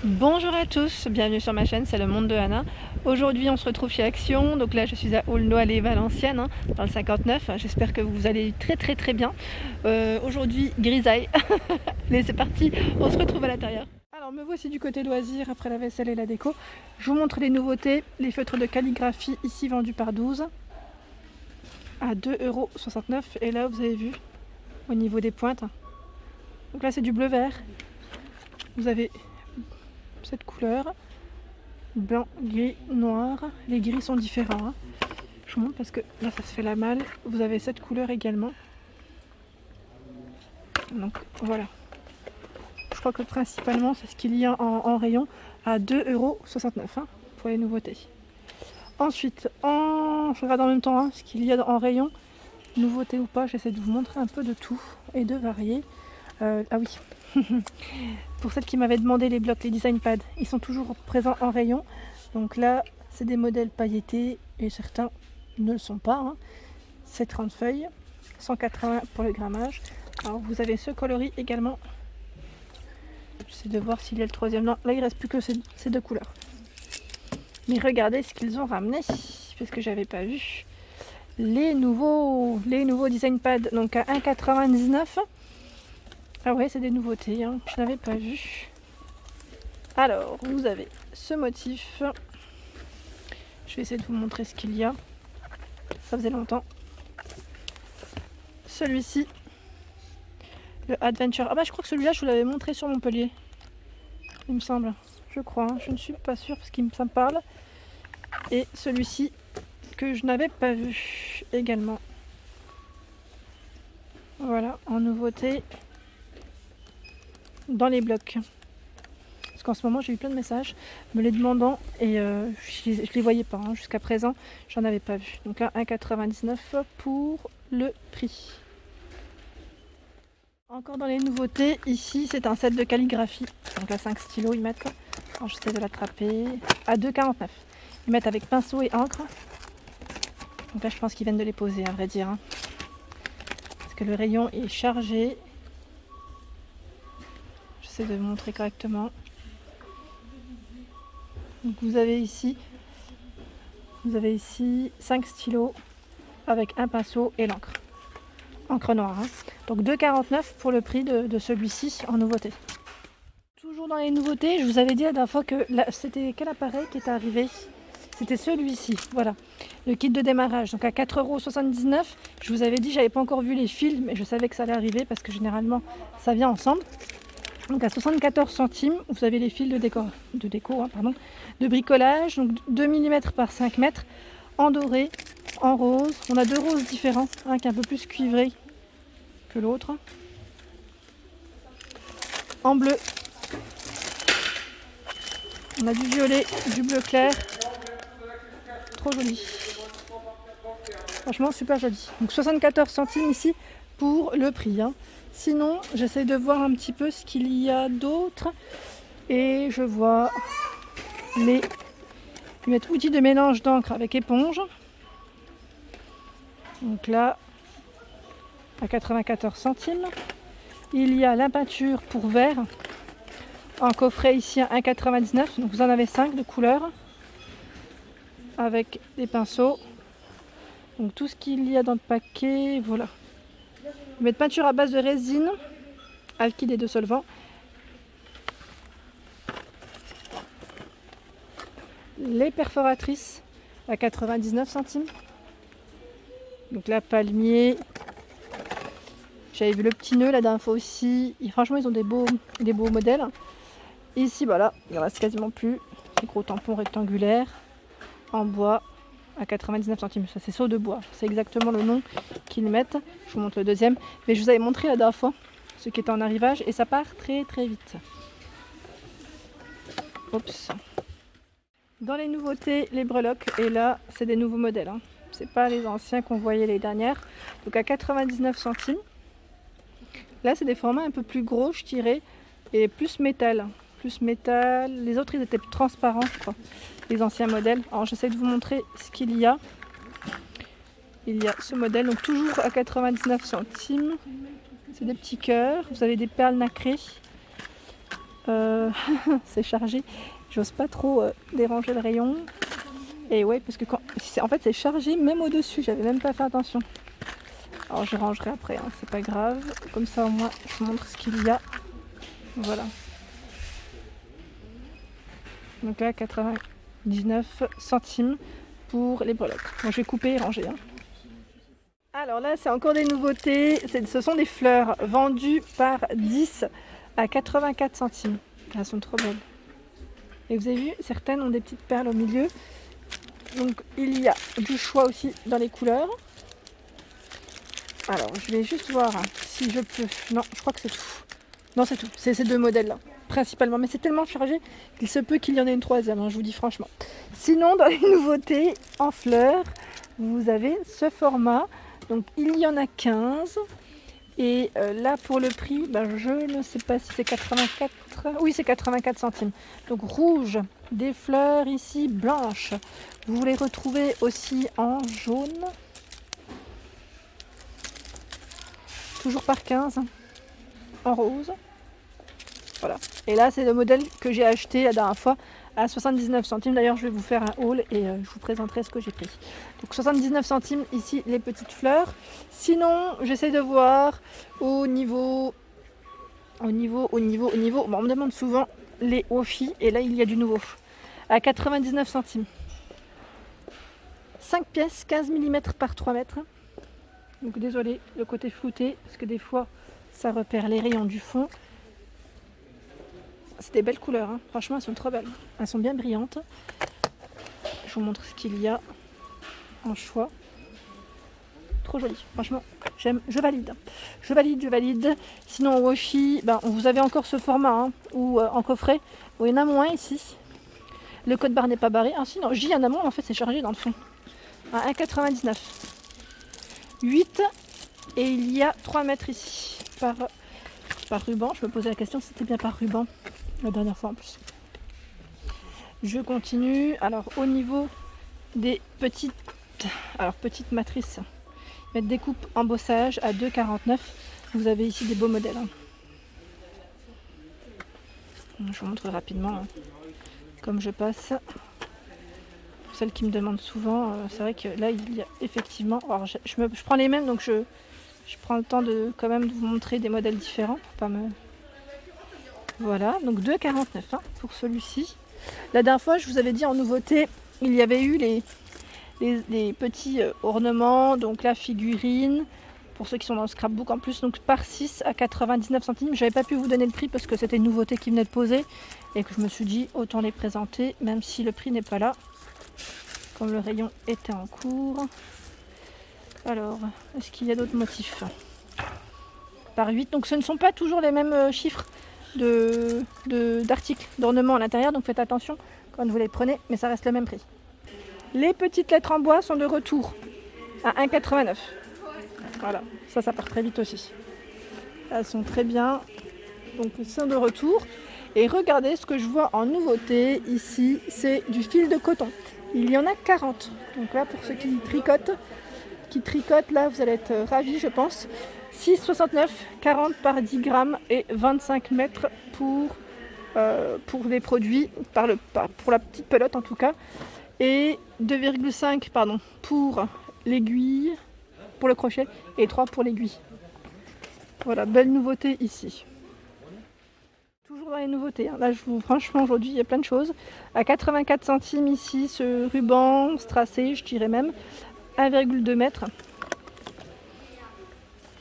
Bonjour à tous, bienvenue sur ma chaîne, c'est le monde de Anna. Aujourd'hui on se retrouve chez Action, donc là je suis à Aulnoy-les-Valenciennes, dans le 59. J'espère que vous allez très bien. Aujourd'hui grisaille, mais c'est parti, on se retrouve à l'intérieur. Alors me voici du côté loisirs après la vaisselle et la déco. Je vous montre les nouveautés, les feutres de calligraphie ici vendus par 12 à 2,69 €. Et là vous avez vu au niveau des pointes, donc là c'est du bleu-vert. Vous avez cette couleur, blanc, gris, noir. Les gris sont différents, je vous montre parce que là ça se fait la malle. Vous avez cette couleur également, donc voilà, je crois que principalement c'est ce qu'il y a en rayon à 2,69 € pour les nouveautés. Ensuite je regarde en même temps ce qu'il y a en rayon, nouveauté ou pas. J'essaie de vous montrer un peu de tout et de varier. Ah oui, pour celles qui m'avaient demandé les blocs, les design pads, ils sont toujours présents en rayon. Donc là, c'est des modèles pailletés et certains ne le sont pas. C'est 30 feuilles, 180 pour le grammage. Alors vous avez ce coloris également. J'essaie de voir s'il y a le troisième. Non, là il reste plus que ces deux couleurs. Mais regardez ce qu'ils ont ramené, parce que j'avais pas vu. Les nouveaux design pads, donc à 1,99 €. Ah ouais, c'est des nouveautés, je n'avais pas vu. Alors, vous avez ce motif. Je vais essayer de vous montrer ce qu'il y a. Ça faisait longtemps. Celui-ci, le Adventure. Ah bah je crois que celui-là, je vous l'avais montré sur Montpellier. Il me semble. Je crois. Je ne suis pas sûre parce qu'il me parle. Et celui-ci, que je n'avais pas vu également. Voilà, en nouveauté. Dans les blocs, parce qu'en ce moment j'ai eu plein de messages me les demandant et je les voyais pas, jusqu'à présent j'en avais pas vu. Donc là 1,99 € pour le prix. Encore dans les nouveautés, ici c'est un set de calligraphie, donc là 5 stylos ils mettent. Alors j'essaie de l'attraper à 2,49 €. Ils mettent avec pinceau et encre. Donc là je pense qu'ils viennent de les poser, à vrai dire, parce que le rayon est chargé. De vous montrer correctement. Donc vous avez ici 5 stylos avec un pinceau et l'encre, encre noire. Donc 2,49 € pour le prix de celui-ci en nouveauté. Toujours dans les nouveautés, je vous avais dit la dernière fois que c'était quel appareil qui est arrivé. C'était celui-ci, voilà, le kit de démarrage, donc à 4,79 €. Je vous avais dit, j'avais pas encore vu les fils, mais je savais que ça allait arriver parce que généralement ça vient ensemble. Donc à 74 centimes, vous avez les fils de bricolage, donc 2 mm par 5 mètres, en doré, en rose. On a deux roses différents, un qui est un peu plus cuivré que l'autre. En bleu, on a du violet, du bleu clair. Trop joli. Franchement, super joli. Donc 74 centimes ici pour le prix. Sinon, j'essaie de voir un petit peu ce qu'il y a d'autre. Et je vois ils mettent outils de mélange d'encre avec éponge. Donc là, à 94 centimes. Il y a la peinture pour verre. En coffret ici à 1,99 €. Donc vous en avez 5 de couleurs. Avec des pinceaux. Donc tout ce qu'il y a dans le paquet, voilà. Ils mettent peinture à base de résine, alkyd et de solvant. Les perforatrices à 99 centimes. Donc là, palmier. J'avais vu le petit nœud la dernière fois aussi. Et franchement, ils ont des beaux modèles. Et ici, voilà, il n'y en reste quasiment plus. Des gros tampons rectangulaires en bois à 99 centimes. Ça, c'est saut de bois. C'est exactement le nom qu'ils mettent. Je vous montre le deuxième. Mais je vous avais montré la dernière fois ce qui était en arrivage et ça part très vite. Oups. Dans les nouveautés, les breloques. Et là, c'est des nouveaux modèles. C'est pas les anciens qu'on voyait les dernières. Donc à 99 centimes. Là, c'est des formats un peu plus gros, je dirais. Et plus métal. Les autres, ils étaient transparents, je crois. Les anciens modèles. Alors j'essaie de vous montrer ce qu'il y a. Il y a ce modèle, donc toujours à 99 centimes. C'est des petits cœurs. Vous avez des perles nacrées. c'est chargé. J'ose pas trop déranger le rayon. Et ouais, parce que en fait c'est chargé même au-dessus, j'avais même pas fait attention. Alors je rangerai après, hein, c'est pas grave. Comme ça au moins je vous montre ce qu'il y a. Voilà. Donc là 99 centimes pour les breloques. Bon, je vais couper et ranger. Hein. Alors là c'est encore des nouveautés. Ce sont des fleurs vendues par 10 à 84 centimes. Elles sont trop belles. Et vous avez vu, certaines ont des petites perles au milieu. Donc il y a du choix aussi dans les couleurs. Alors je vais juste voir si je peux. Non, je crois que c'est tout. Non, c'est tout. C'est ces deux modèles là, principalement. Mais c'est tellement chargé qu'il se peut qu'il y en ait une troisième, hein, je vous dis franchement. Sinon, dans les nouveautés en fleurs, vous avez ce format. Donc il y en a 15. Et là pour le prix, je ne sais pas si c'est 84. Oui, c'est 84 centimes. Donc rouge, des fleurs ici blanches. Vous les retrouvez aussi en jaune. Toujours par 15. En rose. Voilà. Et là c'est le modèle que j'ai acheté la dernière fois à 79 centimes. D'ailleurs je vais vous faire un haul et je vous présenterai ce que j'ai pris. Donc 79 centimes ici les petites fleurs. Sinon j'essaie de voir au niveau. Bon, on me demande souvent les Ofi et là il y a du nouveau. À 99 centimes. 5 pièces, 15 mm par 3 mètres. Donc désolé, le côté flouté, parce que des fois ça repère les rayons du fond. C'est des belles couleurs, hein. Franchement elles sont trop belles. Elles sont bien brillantes. Je vous montre ce qu'il y a en choix. Trop joli, franchement, j'aime, je valide. Je valide. Sinon au Ofi, vous avez encore ce format, hein, ou en coffret, où il y en a moins ici. Le code barre n'est pas barré. Ah si, non, je dis en amont, en fait c'est chargé dans le fond. À 1,99. 8 et il y a 3 mètres ici par ruban. Je me posais la question si c'était bien par ruban la dernière fois en plus. Je continue. Alors au niveau des petites matrices, découpe embossage à 2,49. Vous avez ici des beaux modèles. Hein. Je vous montre rapidement comme je passe. Pour celles qui me demandent souvent, c'est vrai que là il y a effectivement. Alors je prends les mêmes, donc je prends le temps de quand même de vous montrer des modèles différents pour pas me. Voilà, donc 2,49 hein, pour celui-ci. La dernière fois, je vous avais dit en nouveauté, il y avait eu les petits ornements, donc la figurine, pour ceux qui sont dans le scrapbook en plus, donc par 6 à 99 centimes. J'avais pas pu vous donner le prix parce que c'était une nouveauté qui venait de poser et que je me suis dit autant les présenter, même si le prix n'est pas là, comme le rayon était en cours. Alors, est-ce qu'il y a d'autres motifs? Par 8, donc ce ne sont pas toujours les mêmes chiffres d'articles, d'ornements à l'intérieur, donc faites attention quand vous les prenez, mais ça reste le même prix. Les petites lettres en bois sont de retour à 1,89. Voilà, ça part très vite aussi. Elles sont très bien, donc elles sont de retour. Et regardez ce que je vois en nouveauté ici, c'est du fil de coton. Il y en a 40. Donc là, pour ceux qui tricotent, là, vous allez être ravis, je pense. 6,69, 40 par 10 grammes et 25 mètres pour les produits, pour la petite pelote en tout cas. Et 2,5 pour l'aiguille, pour le crochet, et 3 pour l'aiguille. Voilà, belle nouveauté ici. Toujours dans les nouveautés, hein. Là franchement aujourd'hui il y a plein de choses. À 84 centimes ici, ce ruban strassé, je dirais même 1,2 mètres.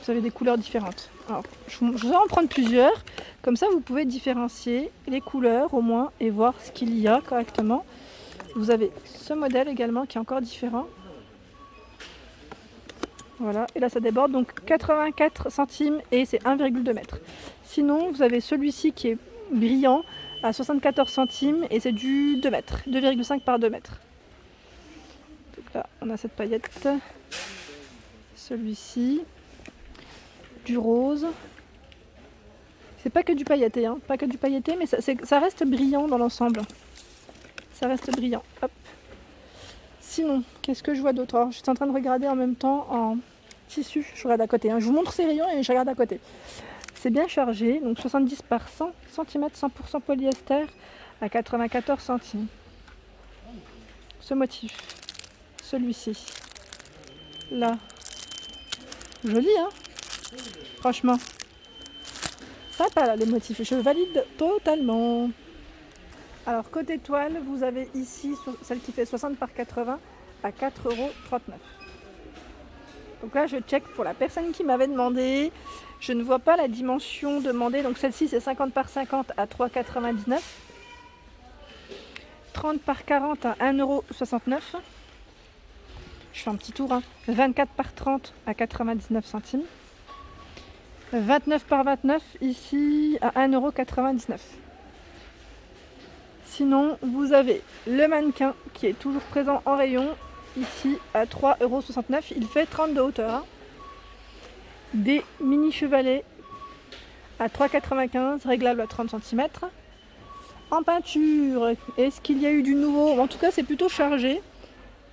Vous avez des couleurs différentes. Alors, je vais en prendre plusieurs, comme ça vous pouvez différencier les couleurs au moins et voir ce qu'il y a correctement. Vous avez ce modèle également qui est encore différent. Voilà, et là ça déborde, donc 84 centimes et c'est 1,2 mètres. Sinon, vous avez celui-ci qui est brillant à 74 centimes et c'est du 2 mètres, 2,5 par 2 mètres. Donc là, on a cette paillette, celui-ci, du rose. C'est pas que du pailleté, hein, pas que du pailleté, mais ça reste brillant dans l'ensemble. Ça reste brillant. Hop. Sinon, qu'est-ce que je vois d'autre? Alors, je suis en train de regarder en même temps en tissu. Je regarde à côté. Hein. Je vous montre ces rayons et je regarde à côté. C'est bien chargé, donc 70 par 100 cm, 100% polyester à 94 centimes. Ce motif, celui-ci, là, joli hein, franchement, sympa là les motifs, je valide totalement. Alors côté toile, vous avez ici celle qui fait 60 par 80 à 4,39 €. Donc là je check pour la personne qui m'avait demandé, je ne vois pas la dimension demandée, donc celle-ci c'est 50 par 50 à 3,99 €. 30 par 40 à 1,69 €. Je fais un petit tour, hein. 24 par 30 à 99 centimes. 29 par 29 ici à 1,99 €. Sinon, vous avez le mannequin qui est toujours présent en rayon, ici à 3,69 €. Il fait 30 de hauteur. Hein. Des mini chevalets à 3,95 €, réglable à 30 cm. En peinture, est-ce qu'il y a eu du nouveau? En tout cas, c'est plutôt chargé.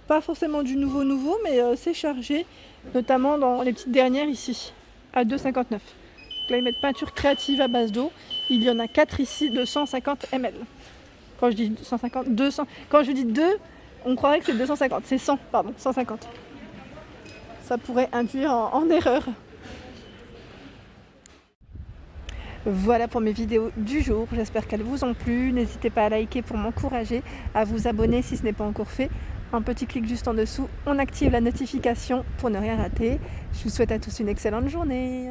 Pas forcément du nouveau, mais c'est chargé, notamment dans les petites dernières ici, à 2,59 €. Là, ils mettent peinture créative à base d'eau. Il y en a 4 ici de 150 ml. Quand je dis 150, 200, quand je dis 2, on croirait que c'est 250, c'est 100, pardon, 150. Ça pourrait induire en erreur. Voilà pour mes vidéos du jour, j'espère qu'elles vous ont plu. N'hésitez pas à liker pour m'encourager, à vous abonner si ce n'est pas encore fait. Un petit clic juste en dessous, on active la notification pour ne rien rater. Je vous souhaite à tous une excellente journée.